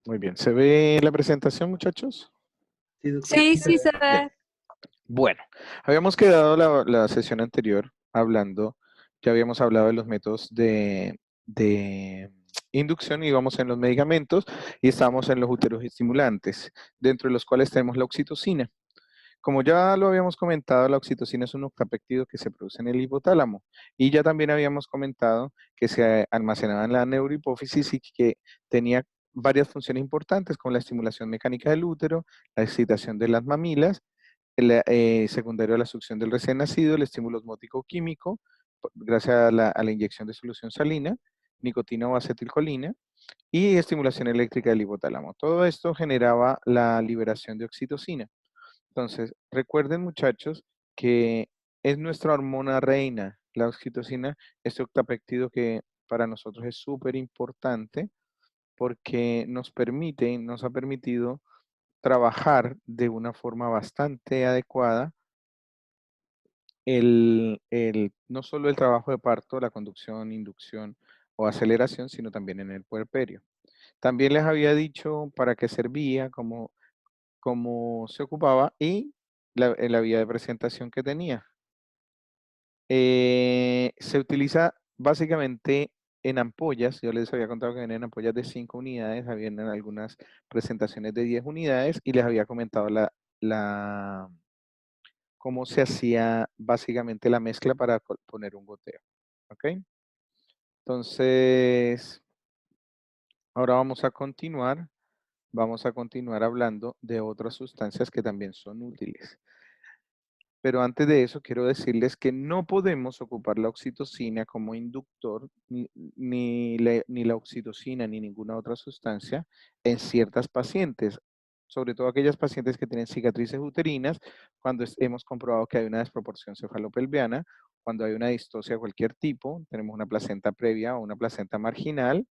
Muy bien. ¿Se ve la presentación, muchachos? Sí, doctor. Sí, sí se Bien. ve. Bueno, habíamos quedado la sesión anterior hablando, ya habíamos hablado de los métodos de inducción y íbamos en los medicamentos y estábamos en los uteroestimulantes, dentro de los cuales tenemos la oxitocina. Como ya lo habíamos comentado, la oxitocina es un octapéptido que se produce en el hipotálamo y ya también habíamos comentado que se almacenaba en la neurohipófisis y que tenía varias funciones importantes como la estimulación mecánica del útero, la excitación de las mamilas, secundario a la succión del recién nacido, el estímulo osmótico químico, gracias a la inyección de solución salina, nicotina o acetilcolina, y estimulación eléctrica del hipotálamo. Todo esto generaba la liberación de oxitocina. Entonces, recuerden muchachos que es nuestra hormona reina, la oxitocina, este octapéptido que para nosotros es súper importante porque nos ha permitido trabajar de una forma bastante adecuada no solo el trabajo de parto, la conducción, inducción o aceleración, sino también en el puerperio. También les había dicho para qué servía, cómo se ocupaba y la vía de presentación que tenía. Se utiliza básicamente en ampollas. Yo les había contado que venían ampollas de 5 unidades, habían algunas presentaciones de 10 unidades y les había comentado cómo se hacía básicamente la mezcla para poner un goteo. ¿Ok? Entonces, ahora vamos a continuar. Vamos a continuar hablando de otras sustancias que también son útiles. Pero antes de eso, quiero decirles que no podemos ocupar la oxitocina como inductor, ni la oxitocina, ni ninguna otra sustancia en ciertas pacientes, sobre todo aquellas pacientes que tienen cicatrices uterinas, cuando hemos comprobado que hay una desproporción cefalopelviana, cuando hay una distosia de cualquier tipo, tenemos una placenta previa o una placenta marginal,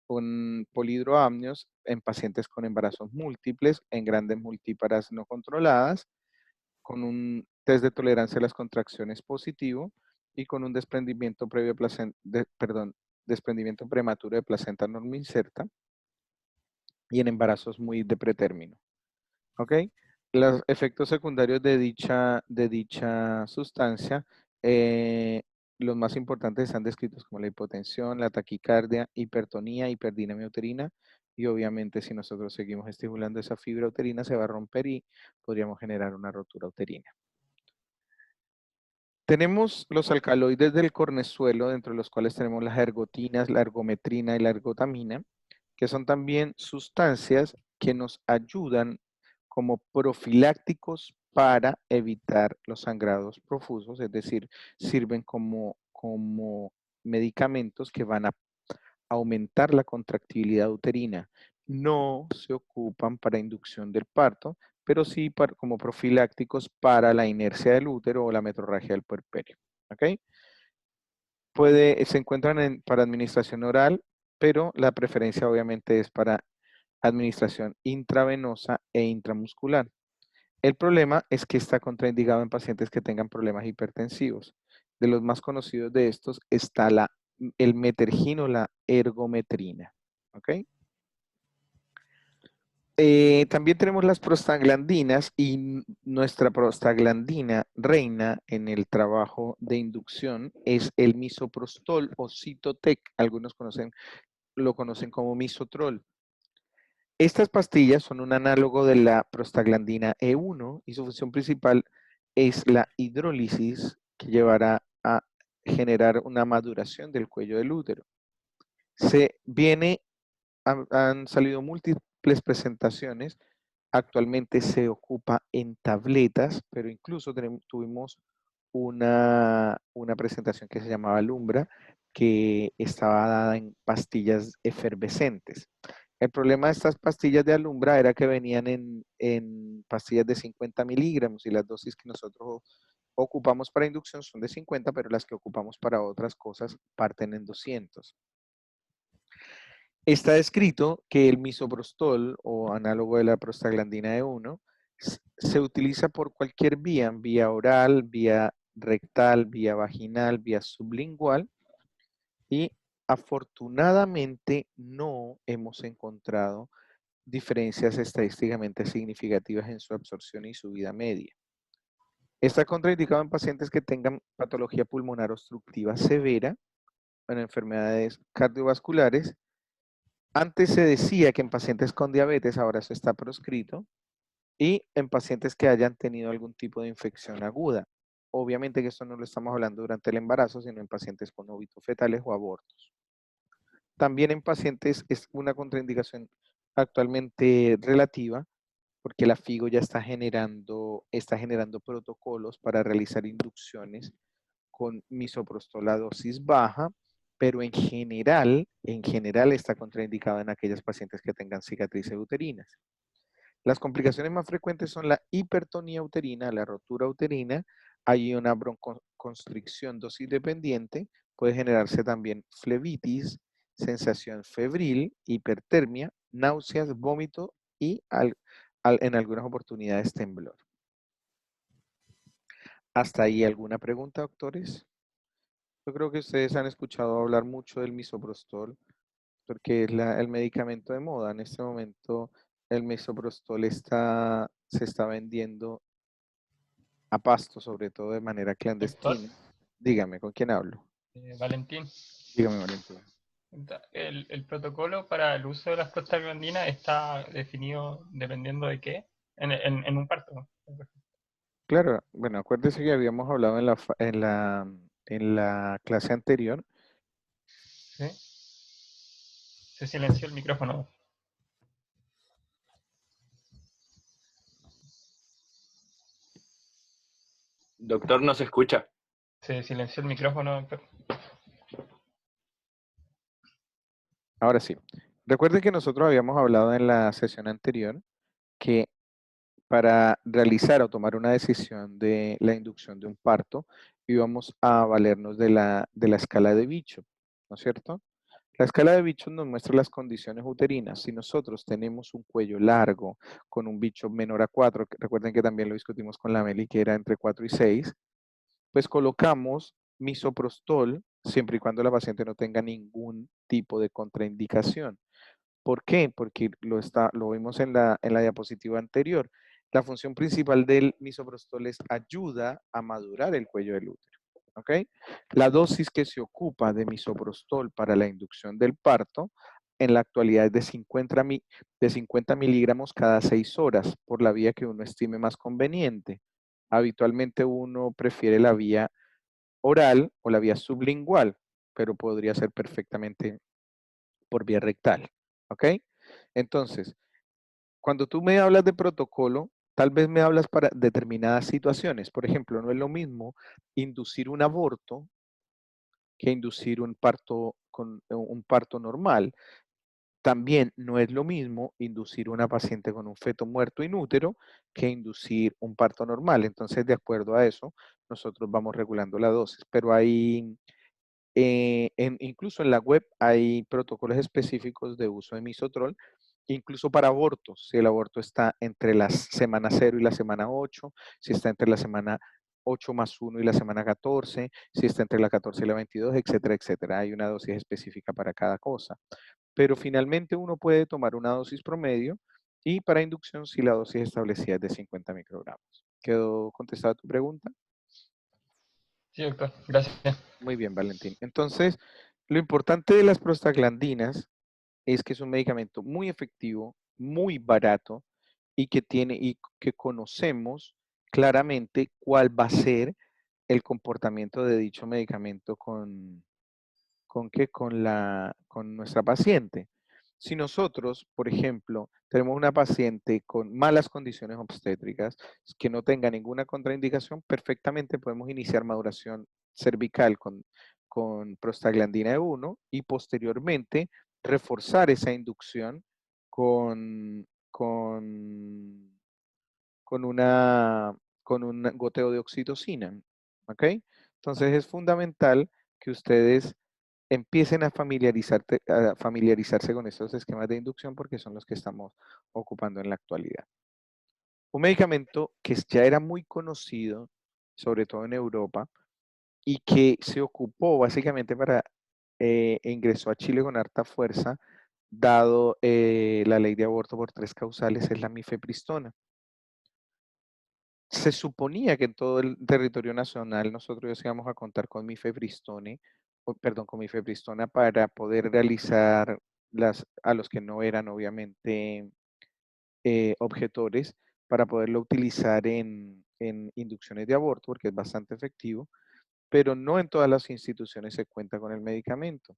con polidroamnios en pacientes con embarazos múltiples, en grandes multíparas no controladas, con un test de tolerancia a las contracciones positivo y con un desprendimiento desprendimiento prematuro de placenta normoinserta y en embarazos muy de pretérmino. ¿Ok? Los efectos secundarios de dicha sustancia, los más importantes están descritos como la hipotensión, la taquicardia, hipertonía, hiperdinamia uterina, y obviamente si nosotros seguimos estimulando esa fibra uterina se va a romper y podríamos generar una rotura uterina. Tenemos los alcaloides del cornezuelo, dentro de los cuales tenemos las ergotinas, la ergometrina y la ergotamina, que son también sustancias que nos ayudan como profilácticos para evitar los sangrados profusos, es decir, sirven como medicamentos que van a aumentar la contractibilidad uterina. No se ocupan para inducción del parto, pero sí como profilácticos para la inercia del útero o la metrorragia del puerperio. ¿Ok? Se encuentran para administración oral, pero la preferencia obviamente es para administración intravenosa e intramuscular. El problema es que está contraindicado en pacientes que tengan problemas hipertensivos. De los más conocidos de estos está el metergino, la ergometrina. ¿Ok? También tenemos las prostaglandinas y nuestra prostaglandina reina en el trabajo de inducción es el misoprostol o Cytotec. Algunos lo conocen como misotrol. Estas pastillas son un análogo de la prostaglandina E1 y su función principal es la hidrólisis que llevará a generar una maduración del cuello del útero. Han salido múltiples presentaciones. Actualmente se ocupa en tabletas, pero incluso tuvimos una presentación que se llamaba Lumbra, que estaba dada en pastillas efervescentes. El problema de estas pastillas de Alumbra era que venían en pastillas de 50 miligramos y las dosis que nosotros ocupamos para inducción son de 50, pero las que ocupamos para otras cosas parten en 200. Está descrito que el misoprostol, o análogo de la prostaglandina E1, se utiliza por cualquier vía oral, vía rectal, vía vaginal, vía sublingual, y afortunadamente no hemos encontrado diferencias estadísticamente significativas en su absorción y su vida media. Está contraindicado en pacientes que tengan patología pulmonar obstructiva severa, en enfermedades cardiovasculares. Antes se decía que en pacientes con diabetes, ahora eso está proscrito, y en pacientes que hayan tenido algún tipo de infección aguda. Obviamente que esto no lo estamos hablando durante el embarazo, sino en pacientes con óvulos fetales o abortos. También en pacientes es una contraindicación actualmente relativa, porque la FIGO ya está generando protocolos para realizar inducciones con misoprostol a dosis baja, pero en general está contraindicado en aquellas pacientes que tengan cicatrices uterinas. Las complicaciones más frecuentes son la hipertonía uterina, la rotura uterina, hay una broncoconstricción dosis dependiente, puede generarse también flebitis, sensación febril, hipertermia, náuseas, vómito y en algunas oportunidades temblor. ¿Hasta ahí alguna pregunta, doctores? Yo creo que ustedes han escuchado hablar mucho del misoprostol, porque es el medicamento de moda. En este momento el misoprostol se está vendiendo a pasto, sobre todo de manera Doctor, clandestina. Dígame, ¿con quién hablo? Valentín, Dígame, Valentín. el protocolo para el uso de las prostaglandinas está definido dependiendo de qué, en un parto. Claro, bueno, acuérdese que habíamos hablado en la clase anterior. ¿Sí? Se silenció el micrófono. Doctor, no se escucha. Se silenció el micrófono, doctor. Ahora sí. Recuerde que nosotros habíamos hablado en la sesión anterior que para realizar o tomar una decisión de la inducción de un parto, íbamos a valernos de la escala de Bicho, ¿no es cierto? La escala de Bicho nos muestra las condiciones uterinas. Si nosotros tenemos un cuello largo con un bicho menor a 4, recuerden que también lo discutimos con la Meli, que era entre 4 y 6, pues colocamos misoprostol siempre y cuando la paciente no tenga ningún tipo de contraindicación. ¿Por qué? Porque lo vimos en la diapositiva anterior. La función principal del misoprostol es ayuda a madurar el cuello del útero. ¿Ok? La dosis que se ocupa de misoprostol para la inducción del parto en la actualidad es de 50 miligramos cada 6 horas, por la vía que uno estime más conveniente. Habitualmente uno prefiere la vía oral o la vía sublingual, pero podría ser perfectamente por vía rectal. ¿Ok? Entonces, cuando tú me hablas de protocolo, tal vez me hablas para determinadas situaciones. Por ejemplo, no es lo mismo inducir un aborto que inducir un parto normal. También no es lo mismo inducir una paciente con un feto muerto inútero que inducir un parto normal. Entonces, de acuerdo a eso, nosotros vamos regulando la dosis. Pero incluso en la web hay protocolos específicos de uso de misotrol, incluso para abortos, si el aborto está entre la semana 0 y la semana 8, si está entre la semana 8 más 1 y la semana 14, si está entre la 14 y la 22, etcétera, etcétera. Hay una dosis específica para cada cosa. Pero finalmente uno puede tomar una dosis promedio y para inducción si la dosis establecida es de 50 microgramos. ¿Quedó contestada tu pregunta? Sí, doctor, gracias. Muy bien, Valentín. Entonces, lo importante de las prostaglandinas es que es un medicamento muy efectivo, muy barato y que conocemos claramente cuál va a ser el comportamiento de dicho medicamento con nuestra paciente. Si nosotros, por ejemplo, tenemos una paciente con malas condiciones obstétricas, que no tenga ninguna contraindicación, perfectamente podemos iniciar maduración cervical con prostaglandina E1 y posteriormente reforzar esa inducción con, con, con, una, con un goteo de oxitocina. ¿Ok? Entonces es fundamental que ustedes empiecen a familiarizarse con estos esquemas de inducción porque son los que estamos ocupando en la actualidad. Un medicamento que ya era muy conocido, sobre todo en Europa, y que se ocupó básicamente ingresó a Chile con harta fuerza, dado la ley de aborto por 3 causales, es la mifepristona. Se suponía que en todo el territorio nacional nosotros íbamos a contar con mifepristone, perdón, con mifepristona para poder realizar a los que no eran obviamente objetores, para poderlo utilizar en inducciones de aborto, porque es bastante efectivo, pero no en todas las instituciones se cuenta con el medicamento.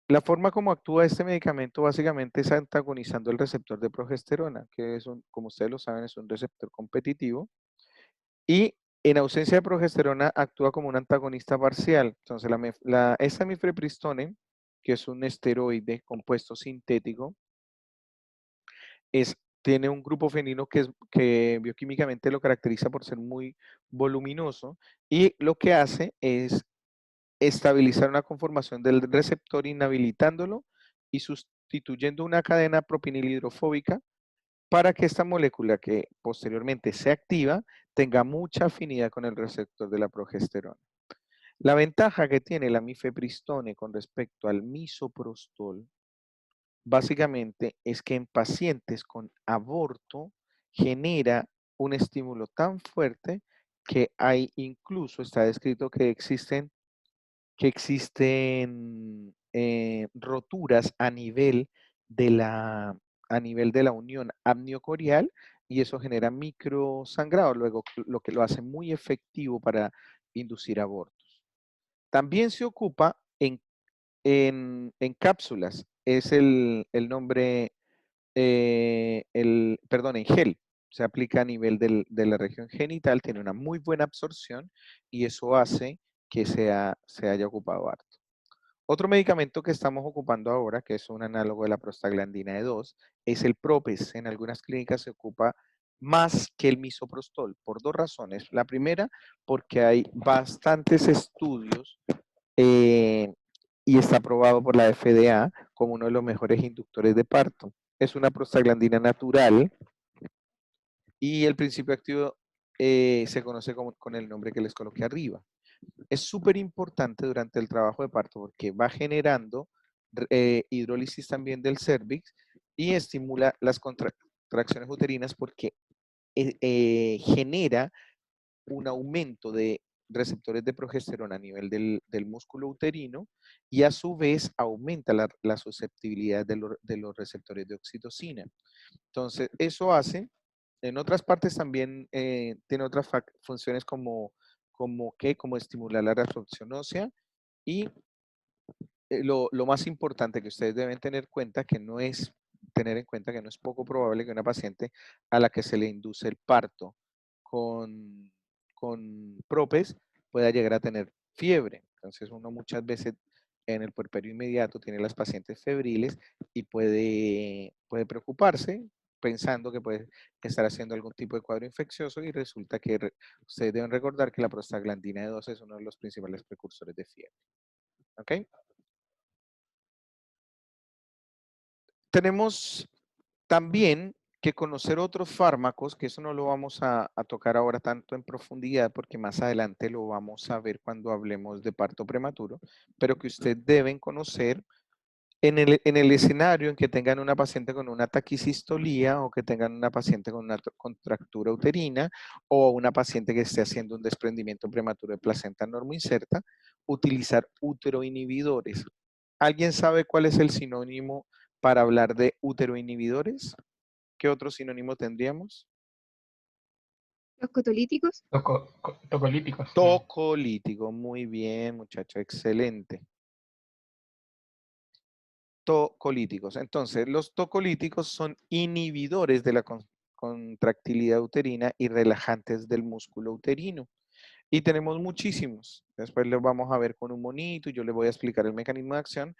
La forma como actúa este medicamento básicamente es antagonizando el receptor de progesterona, que es como ustedes lo saben, es un receptor competitivo, y en ausencia de progesterona actúa como un antagonista parcial. Entonces, esta mifepristone, que es un esteroide compuesto sintético, tiene un grupo fenilo que bioquímicamente lo caracteriza por ser muy voluminoso, y lo que hace es estabilizar una conformación del receptor inhabilitándolo y sustituyendo una cadena propinilhidrofóbica para que esta molécula, que posteriormente se activa, tenga mucha afinidad con el receptor de la progesterona. La ventaja que tiene la mifepristone con respecto al misoprostol básicamente es que en pacientes con aborto genera un estímulo tan fuerte que incluso está descrito que existen roturas a nivel de la unión amniocorial, y eso genera microsangrado, luego lo que lo hace muy efectivo para inducir abortos. También se ocupa en cápsulas, es el nombre, perdón, en gel. Se aplica a nivel de la región genital, tiene una muy buena absorción y eso hace que se haya ocupado harto. Otro medicamento que estamos ocupando ahora, que es un análogo de la prostaglandina E2, es el Propes. En algunas clínicas se ocupa más que el misoprostol, por 2 razones. La primera, porque hay bastantes estudios y está aprobado por la FDA como uno de los mejores inductores de parto. Es una prostaglandina natural y el principio activo se conoce con el nombre que les coloqué arriba. Es súper importante durante el trabajo de parto porque va generando hidrólisis también del cérvix y estimula las contracciones uterinas porque genera un aumento de receptores de progesterona a nivel del músculo uterino y a su vez aumenta la susceptibilidad de los receptores de oxitocina. Entonces, eso hace, en otras partes también tiene otras funciones como estimular la reabsorción ósea y lo más importante que ustedes deben tener en cuenta que no es poco probable que una paciente a la que se le induce el parto con propes pueda llegar a tener fiebre. Entonces uno muchas veces en el puerperio inmediato tiene las pacientes febriles y puede preocuparse pensando que puede estar haciendo algún tipo de cuadro infeccioso y resulta que ustedes deben recordar que la prostaglandina E2 es uno de los principales precursores de fiebre. ¿Ok? Tenemos también que conocer otros fármacos, que eso no lo vamos a tocar ahora tanto en profundidad, porque más adelante lo vamos a ver cuando hablemos de parto prematuro, pero que ustedes deben conocer en el escenario en que tengan una paciente con una taquicistolía o que tengan una paciente con una contractura uterina o una paciente que esté haciendo un desprendimiento prematuro de placenta normoinserta, utilizar uteroinhibidores. ¿Alguien sabe cuál es el sinónimo para hablar de uteroinhibidores? ¿Qué otro sinónimo tendríamos? Los cotolíticos. Tocolíticos. Tocolítico. Muy bien, muchacho, excelente. Tocolíticos. Entonces, los tocolíticos son inhibidores de la contractilidad uterina y relajantes del músculo uterino. Y tenemos muchísimos. Después los vamos a ver con un monito y yo les voy a explicar el mecanismo de acción.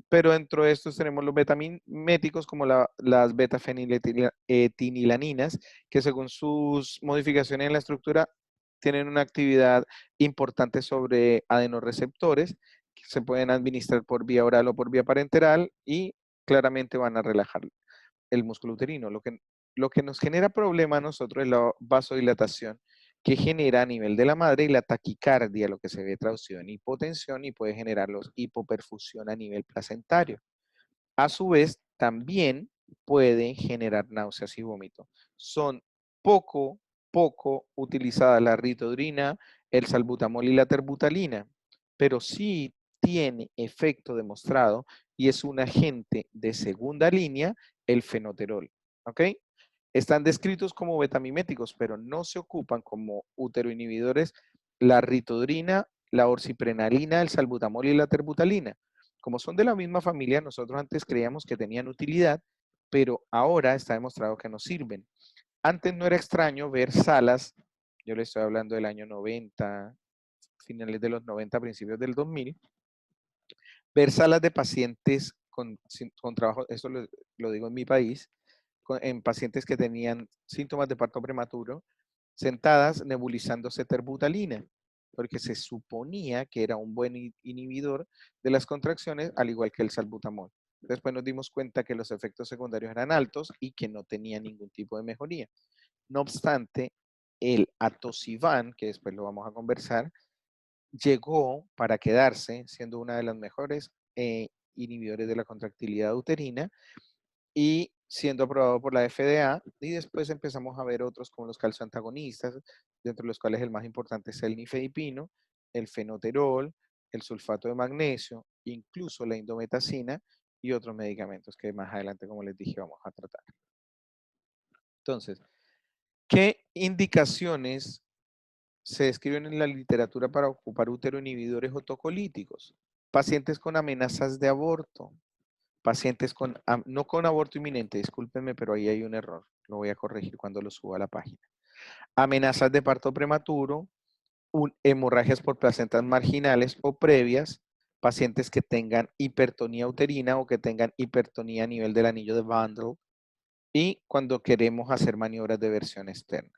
Pero dentro de estos tenemos los betamiméticos como las beta-feniletilaninas, que según sus modificaciones en la estructura tienen una actividad importante sobre adenoreceptores que se pueden administrar por vía oral o por vía parenteral y claramente van a relajar el músculo uterino. Lo que nos genera problema a nosotros es la vasodilatación que genera a nivel de la madre y la taquicardia, lo que se ve traducido en hipotensión y puede generar los hipoperfusión a nivel placentario. A su vez, también pueden generar náuseas y vómito. Son poco utilizadas la ritodrina, el salbutamol y la terbutalina, pero sí tiene efecto demostrado y es un agente de segunda línea, el fenoterol. ¿Ok? Están descritos como betamiméticos, pero no se ocupan como uteroinhibidores la ritodrina, la orciprenalina, el salbutamol y la terbutalina. Como son de la misma familia, nosotros antes creíamos que tenían utilidad, pero ahora está demostrado que no sirven. Antes no era extraño ver salas, yo le estoy hablando del año 90, finales de los 90, principios del 2000, ver salas de pacientes con trabajo, esto lo digo en mi país, en pacientes que tenían síntomas de parto prematuro, sentadas nebulizándose terbutalina, porque se suponía que era un buen inhibidor de las contracciones, al igual que el salbutamol. Después nos dimos cuenta que los efectos secundarios eran altos y que no tenía ningún tipo de mejoría. No obstante, el atosivan, que después lo vamos a conversar, llegó para quedarse, siendo una de las mejores inhibidores de la contractilidad uterina y siendo aprobado por la FDA, y después empezamos a ver otros como los calcioantagonistas, dentro de los cuales el más importante es el nifedipino, el fenoterol, el sulfato de magnesio, incluso la indometacina y otros medicamentos que más adelante, como les dije, vamos a tratar. Entonces, ¿qué indicaciones se describen en la literatura para ocupar uteroinhibidores o tocolíticos? Pacientes con amenazas de aborto, pacientes con, no con aborto inminente, discúlpenme, pero ahí hay un error. Lo voy a corregir cuando lo suba a la página. Amenazas de parto prematuro, hemorragias por placentas marginales o previas, pacientes que tengan hipertonía uterina o que tengan hipertonía a nivel del anillo de Vandel, y cuando queremos hacer maniobras de versión externa.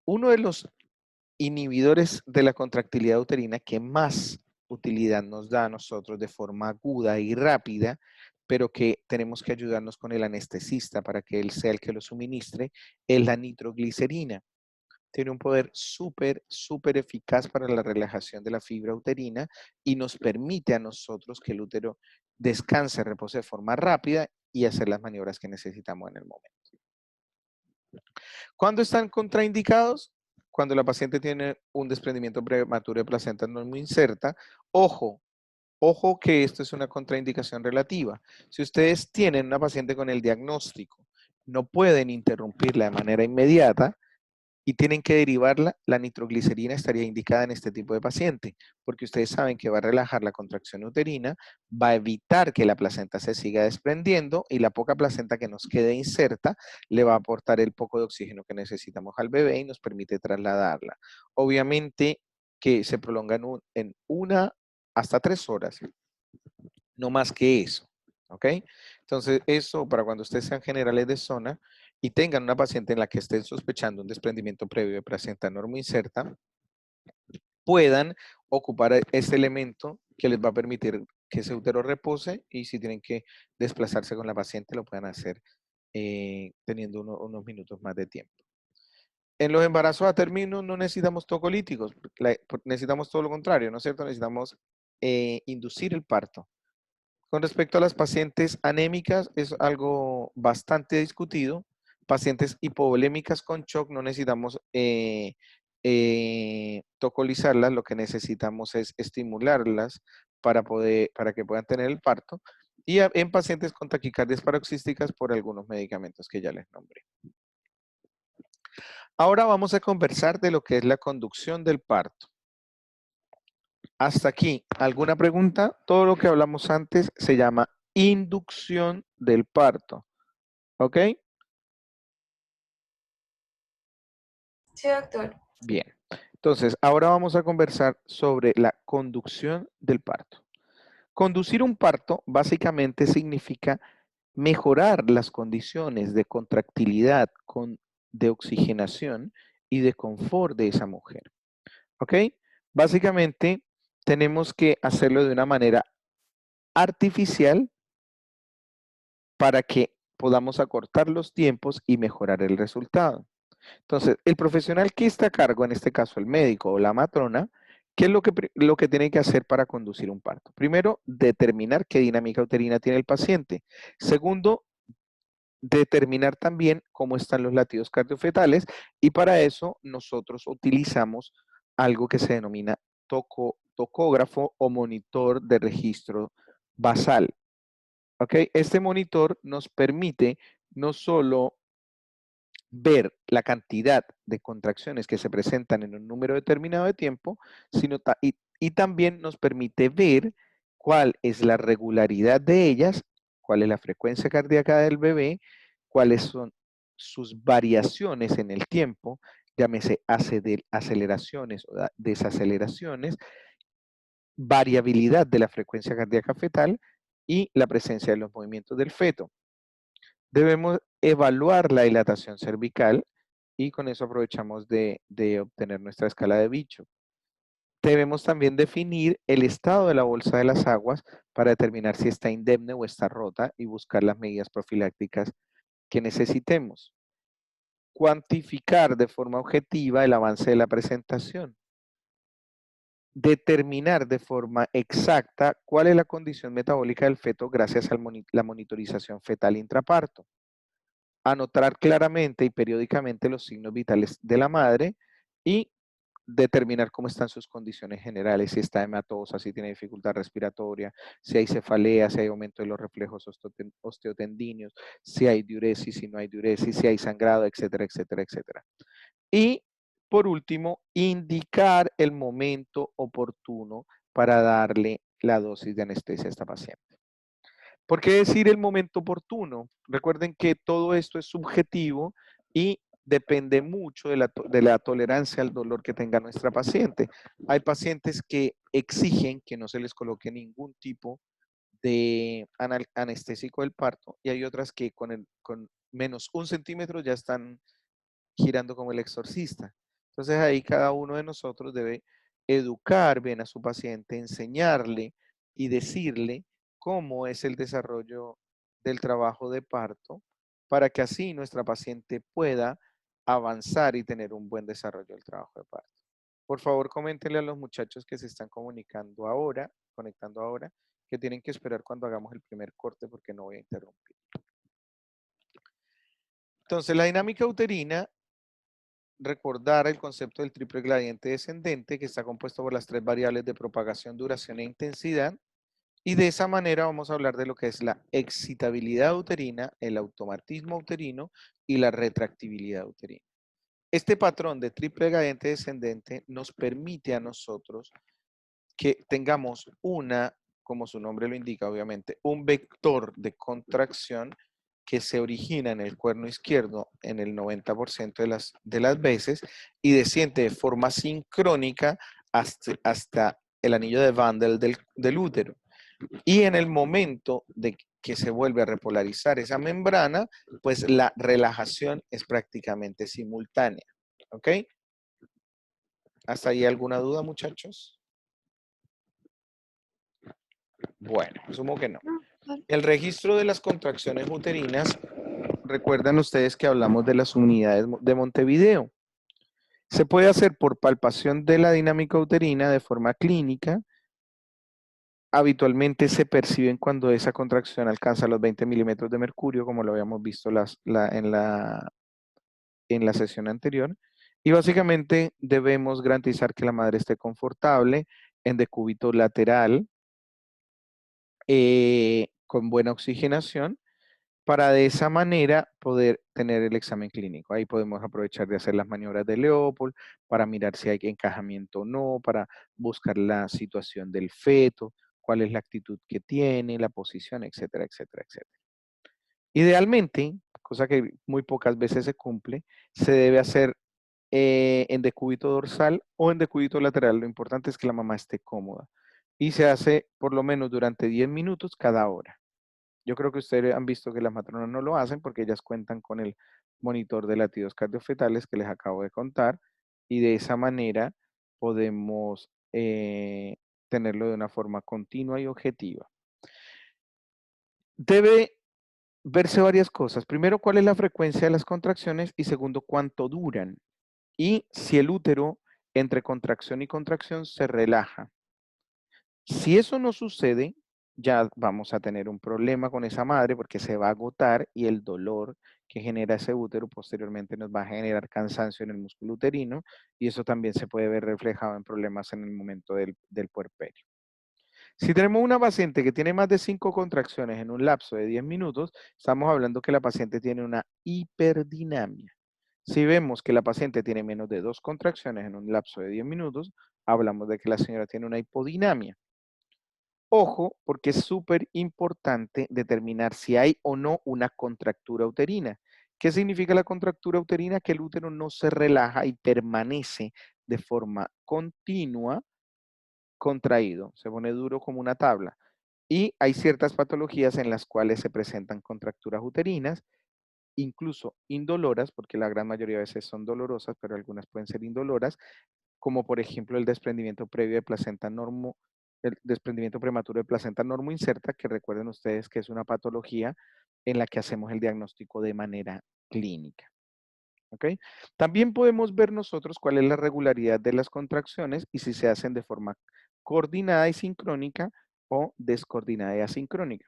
Uno de los inhibidores de la contractilidad uterina que más utilidad nos da a nosotros de forma aguda y rápida, pero que tenemos que ayudarnos con el anestesista para que él sea el que lo suministre, es la nitroglicerina. Tiene un poder súper eficaz para la relajación de la fibra uterina y nos permite a nosotros que el útero descanse, repose de forma rápida y hacer las maniobras que necesitamos en el momento. ¿Cuándo están contraindicados? Cuando la paciente tiene un desprendimiento prematuro de placenta no muy inserta. Ojo que esto es una contraindicación relativa. Si ustedes tienen una paciente con el diagnóstico, no pueden interrumpirla de manera inmediata y tienen que derivarla, la nitroglicerina estaría indicada en este tipo de paciente, porque ustedes saben que va a relajar la contracción uterina, va a evitar que la placenta se siga desprendiendo y la poca placenta que nos quede inserta le va a aportar el poco de oxígeno que necesitamos al bebé y nos permite trasladarla. Obviamente que se prolonga en 1 hasta 3 horas, no más que eso, ¿ok? Entonces, eso para cuando ustedes sean generales de zona y tengan una paciente en la que estén sospechando un desprendimiento previo de placenta normoinserta, puedan ocupar este elemento que les va a permitir que ese útero repose y si tienen que desplazarse con la paciente lo puedan hacer teniendo unos minutos más de tiempo. En los embarazos a término no necesitamos tocolíticos, necesitamos todo lo contrario, ¿no es cierto? Necesitamos inducir el parto. Con respecto a las pacientes anémicas, es algo bastante discutido. Pacientes hipovolémicas con shock no necesitamos tocolizarlas, lo que necesitamos es estimularlas para que puedan tener el parto. Y en pacientes con taquicardias paroxísticas por algunos medicamentos que ya les nombré. Ahora vamos a conversar de lo que es la conducción del parto. Hasta aquí, ¿alguna pregunta? Todo lo que hablamos antes se llama inducción del parto. ¿Ok? Sí, doctor. Bien. Entonces, ahora vamos a conversar sobre la conducción del parto. Conducir un parto básicamente significa mejorar las condiciones de contractilidad, de oxigenación y de confort de esa mujer. ¿Ok? Básicamente, tenemos que hacerlo de una manera artificial para que podamos acortar los tiempos y mejorar el resultado. Entonces, el profesional que está a cargo, en este caso el médico o la matrona, ¿Qué es lo que tiene que hacer para conducir un parto? Primero, determinar qué dinámica uterina tiene el paciente. Segundo, determinar también cómo están los latidos cardiofetales y para eso nosotros utilizamos algo que se denomina tocógrafo o monitor de registro basal. ¿Ok? Este monitor nos permite no solo ver la cantidad de contracciones que se presentan en un número determinado de tiempo, sino y también nos permite ver cuál es la regularidad de ellas, cuál es la frecuencia cardíaca del bebé, cuáles son sus variaciones en el tiempo, llámese aceleraciones o desaceleraciones, variabilidad de la frecuencia cardíaca fetal y la presencia de los movimientos del feto. Debemos evaluar la dilatación cervical y con eso aprovechamos de obtener nuestra escala de Bicho. Debemos también definir el estado de la bolsa de las aguas para determinar si está indemne o está rota y buscar las medidas profilácticas que necesitemos. Cuantificar de forma objetiva el avance de la presentación. Determinar de forma exacta cuál es la condición metabólica del feto gracias a la monitorización fetal intraparto. Anotar claramente y periódicamente los signos vitales de la madre y determinar cómo están sus condiciones generales, si está hematosa, si tiene dificultad respiratoria, si hay cefalea, si hay aumento de los reflejos osteotendíneos, si hay diuresis, si no hay diuresis, si hay sangrado, etcétera, etcétera, etcétera. Y por último, indicar el momento oportuno para darle la dosis de anestesia a esta paciente. ¿Por qué decir el momento oportuno? Recuerden que todo esto es subjetivo y depende mucho de la tolerancia al dolor que tenga nuestra paciente. Hay pacientes que exigen que no se les coloque ningún tipo de anestésico del parto y hay otras que con menos 1 centímetro ya están girando como el exorcista. Entonces ahí cada uno de nosotros debe educar bien a su paciente, enseñarle y decirle cómo es el desarrollo del trabajo de parto para que así nuestra paciente pueda avanzar y tener un buen desarrollo del trabajo de parto. Por favor, coméntenle a los muchachos que se están conectando ahora, que tienen que esperar cuando hagamos el primer corte porque no voy a interrumpir. Entonces, la dinámica uterina, recordar el concepto del triple gradiente descendente que está compuesto por las 3 variables de propagación, duración e intensidad. Y de esa manera vamos a hablar de lo que es la excitabilidad uterina, el automatismo uterino y la retractibilidad uterina. Este patrón de triple gradiente descendente nos permite a nosotros que tengamos como su nombre lo indica obviamente, un vector de contracción que se origina en el cuerno izquierdo en el 90% de las veces y desciende de forma sincrónica hasta el anillo de Van del útero. Y en el momento de que se vuelve a repolarizar esa membrana, pues la relajación es prácticamente simultánea. ¿Ok? ¿Hasta ahí alguna duda, muchachos? Bueno, asumo que no. El registro de las contracciones uterinas, recuerdan ustedes que hablamos de las unidades de Montevideo. Se puede hacer por palpación de la dinámica uterina de forma clínica. Habitualmente se perciben cuando esa contracción alcanza los 20 milímetros de mercurio, como lo habíamos visto en la sesión anterior. Y básicamente debemos garantizar que la madre esté confortable en decúbito lateral, con buena oxigenación, para de esa manera poder tener el examen clínico. Ahí podemos aprovechar de hacer las maniobras de Leopold para mirar si hay encajamiento o no, para buscar la situación del feto, cuál es la actitud que tiene, la posición, etcétera, etcétera, etcétera. Idealmente, cosa que muy pocas veces se cumple, se debe hacer en decúbito dorsal o en decúbito lateral. Lo importante es que la mamá esté cómoda. Y se hace por lo menos durante 10 minutos cada hora. Yo creo que ustedes han visto que las matronas no lo hacen porque ellas cuentan con el monitor de latidos cardiofetales que les acabo de contar y de esa manera podemos tenerlo de una forma continua y objetiva. Debe verse varias cosas. Primero, cuál es la frecuencia de las contracciones y segundo, cuánto duran. Y si el útero entre contracción y contracción se relaja. Si eso no sucede, ya vamos a tener un problema con esa madre porque se va a agotar y el dolor que genera ese útero posteriormente nos va a generar cansancio en el músculo uterino y eso también se puede ver reflejado en problemas en el momento del puerperio. Si tenemos una paciente que tiene más de 5 contracciones en un lapso de 10 minutos, estamos hablando que la paciente tiene una hiperdinamia. Si vemos que la paciente tiene menos de 2 contracciones en un lapso de 10 minutos, hablamos de que la señora tiene una hipodinamia. Ojo, porque es súper importante determinar si hay o no una contractura uterina. ¿Qué significa la contractura uterina? Que el útero no se relaja y permanece de forma continua contraído, se pone duro como una tabla. Y hay ciertas patologías en las cuales se presentan contracturas uterinas, incluso indoloras, porque la gran mayoría de veces son dolorosas, pero algunas pueden ser indoloras, como por ejemplo el desprendimiento previo de placenta normo, el desprendimiento prematuro de placenta normo inserta, que recuerden ustedes que es una patología en la que hacemos el diagnóstico de manera clínica. ¿Ok? También podemos ver nosotros cuál es la regularidad de las contracciones y si se hacen de forma coordinada y sincrónica o descoordinada y asincrónica.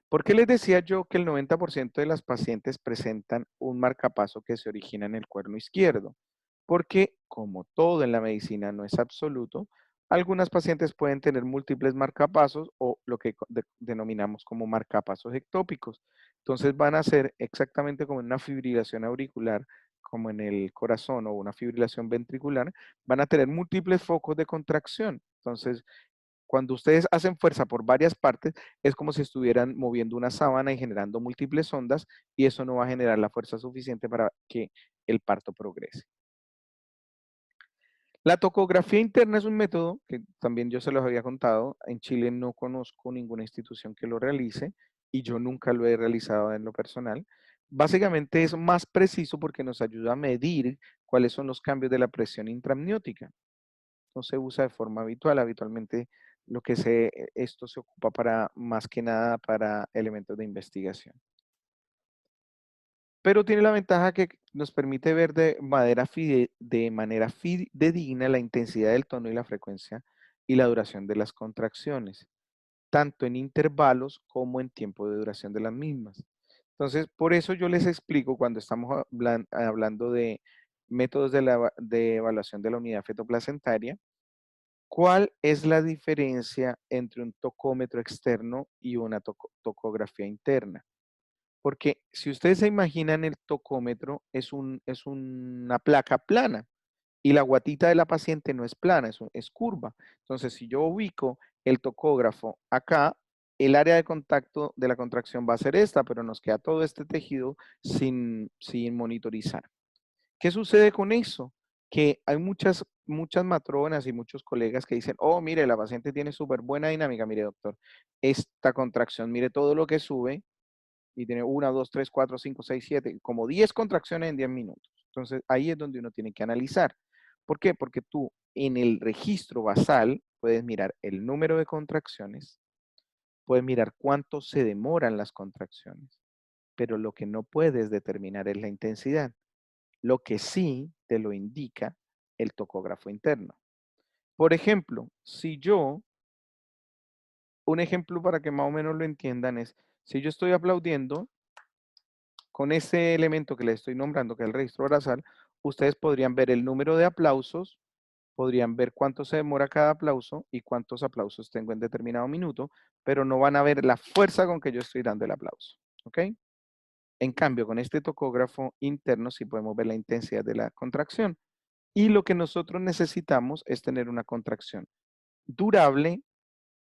¿Por qué les decía yo que el 90% de las pacientes presentan un marcapaso que se origina en el cuerno izquierdo? Porque, como todo en la medicina no es absoluto, algunas pacientes pueden tener múltiples marcapasos o lo que denominamos como marcapasos ectópicos. Entonces van a ser exactamente como en una fibrilación auricular, como en el corazón o una fibrilación ventricular, van a tener múltiples focos de contracción. Entonces, cuando ustedes hacen fuerza por varias partes, es como si estuvieran moviendo una sábana y generando múltiples ondas, y eso no va a generar la fuerza suficiente para que el parto progrese. La tocografía interna es un método que también yo se los había contado. En Chile no conozco ninguna institución que lo realice y yo nunca lo he realizado en lo personal. Básicamente es más preciso porque nos ayuda a medir cuáles son los cambios de la presión intraamniótica. No se usa de forma habitual. Habitualmente esto se ocupa para más que nada para elementos de investigación. Pero tiene la ventaja que nos permite ver de manera fidedigna la intensidad del tono y la frecuencia y la duración de las contracciones, tanto en intervalos como en tiempo de duración de las mismas. Entonces, por eso yo les explico cuando estamos hablando de métodos de evaluación de la unidad fetoplacentaria, ¿cuál es la diferencia entre un tocómetro externo y una tocografía interna? Porque si ustedes se imaginan el tocómetro, es una placa plana y la guatita de la paciente no es plana, es curva. Entonces, si yo ubico el tocógrafo acá, el área de contacto de la contracción va a ser esta, pero nos queda todo este tejido sin monitorizar. ¿Qué sucede con eso? Que hay muchas matronas y muchos colegas que dicen, oh, mire, la paciente tiene súper buena dinámica, mire, doctor, esta contracción, mire todo lo que sube, y tiene 1, 2, 3, 4, 5, 6, 7, como 10 contracciones en 10 minutos. Entonces, ahí es donde uno tiene que analizar. ¿Por qué? Porque tú en el registro basal puedes mirar el número de contracciones, puedes mirar cuánto se demoran las contracciones, pero lo que no puedes determinar es la intensidad. Lo que sí te lo indica el tocógrafo interno. Por ejemplo, un ejemplo para que más o menos lo entiendan es, si yo estoy aplaudiendo, con ese elemento que les estoy nombrando, que es el registro basal, ustedes podrían ver el número de aplausos, podrían ver cuánto se demora cada aplauso y cuántos aplausos tengo en determinado minuto, pero no van a ver la fuerza con que yo estoy dando el aplauso. ¿Ok? En cambio, con este tocógrafo interno sí podemos ver la intensidad de la contracción. Y lo que nosotros necesitamos es tener una contracción durable,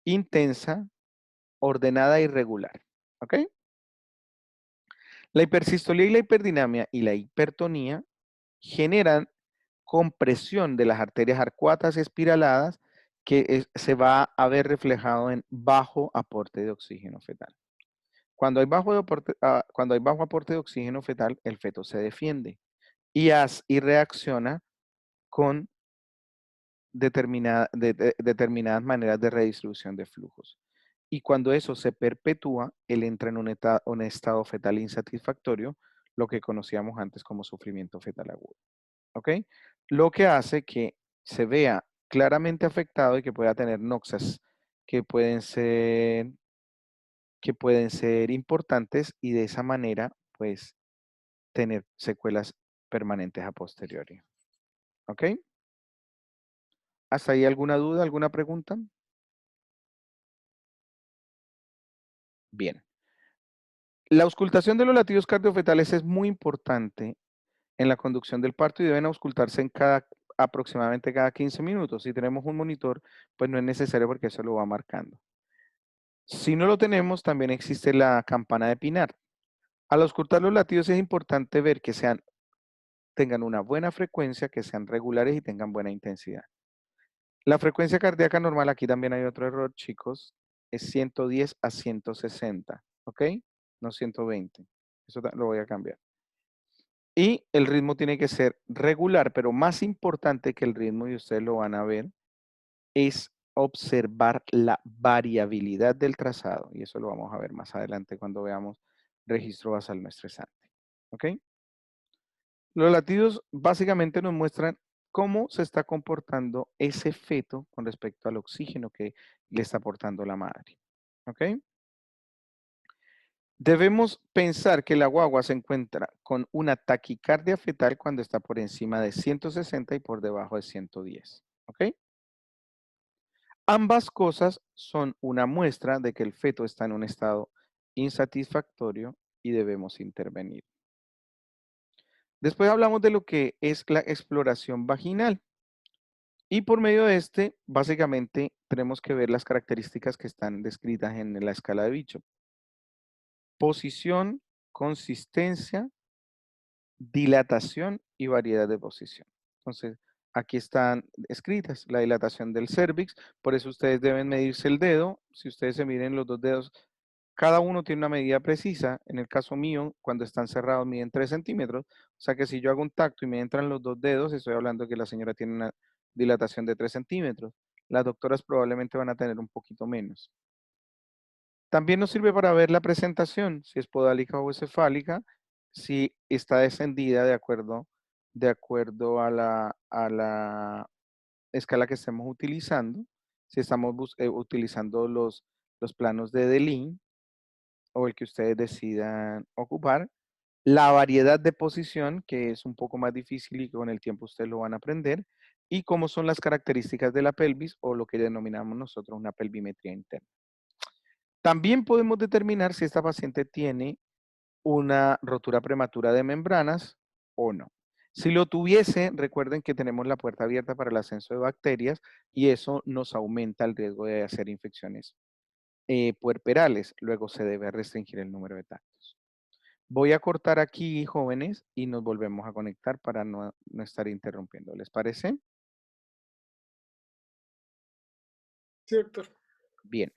intensa, ordenada y regular. ¿Ok? La hipersistolía y la hiperdinamia y la hipertonía generan compresión de las arterias arcuatas espiraladas que se va a ver reflejado en bajo aporte de oxígeno fetal. Cuando hay bajo aporte de oxígeno fetal, el feto se defiende y reacciona con determinadas maneras de redistribución de flujos. Y cuando eso se perpetúa, él entra en un estado fetal insatisfactorio, lo que conocíamos antes como sufrimiento fetal agudo. ¿Ok? Lo que hace que se vea claramente afectado y que pueda tener noxas que pueden ser importantes y de esa manera, pues, tener secuelas permanentes a posteriori. ¿Ok? ¿Hasta ahí alguna duda, alguna pregunta? Bien. La auscultación de los latidos cardiofetales es muy importante en la conducción del parto y deben auscultarse aproximadamente cada 15 minutos. Si tenemos un monitor, pues no es necesario porque eso lo va marcando. Si no lo tenemos, también existe la campana de Pinar. Al auscultar los latidos es importante ver que tengan una buena frecuencia, que sean regulares y tengan buena intensidad. La frecuencia cardíaca normal, aquí también hay otro error, chicos, es 110 a 160, ¿ok? No 120. Eso lo voy a cambiar. Y el ritmo tiene que ser regular, pero más importante que el ritmo, y ustedes lo van a ver, es observar la variabilidad del trazado. Y eso lo vamos a ver más adelante cuando veamos registro basal no estresante. ¿Ok? Los latidos básicamente nos muestran cómo se está comportando ese feto con respecto al oxígeno que le está aportando la madre. ¿Ok? Debemos pensar que la guagua se encuentra con una taquicardia fetal cuando está por encima de 160 y por debajo de 110. ¿Ok? Ambas cosas son una muestra de que el feto está en un estado insatisfactorio y debemos intervenir. Después hablamos de lo que es la exploración vaginal. Y por medio de básicamente tenemos que ver las características que están descritas en la escala de Bishop. Posición, consistencia, dilatación y variedad de posición. Entonces, aquí están escritas la dilatación del cérvix, por eso ustedes deben medirse el dedo. Si ustedes se miden los dos dedos, cada uno tiene una medida precisa. En el caso mío, cuando están cerrados, miden 3 centímetros. O sea que si yo hago un tacto y me entran los dos dedos, estoy hablando que la señora tiene una dilatación de 3 centímetros. Las doctoras probablemente van a tener un poquito menos. También nos sirve para ver la presentación, si es podálica o cefálica, si está descendida de acuerdo a la escala que estemos utilizando, si estamos utilizando los planos de Deligne o el que ustedes decidan ocupar, la variedad de posición, que es un poco más difícil y con el tiempo ustedes lo van a aprender, y cómo son las características de la pelvis o lo que denominamos nosotros una pelvimetría interna. También podemos determinar si esta paciente tiene una rotura prematura de membranas o no. Si lo tuviese, recuerden que tenemos la puerta abierta para el ascenso de bacterias y eso nos aumenta el riesgo de hacer infecciones puerperales. Luego se debe restringir el número de tactos. Voy a cortar aquí, jóvenes, y nos volvemos a conectar para no estar interrumpiendo. ¿Les parece? Sí, doctor. Bien.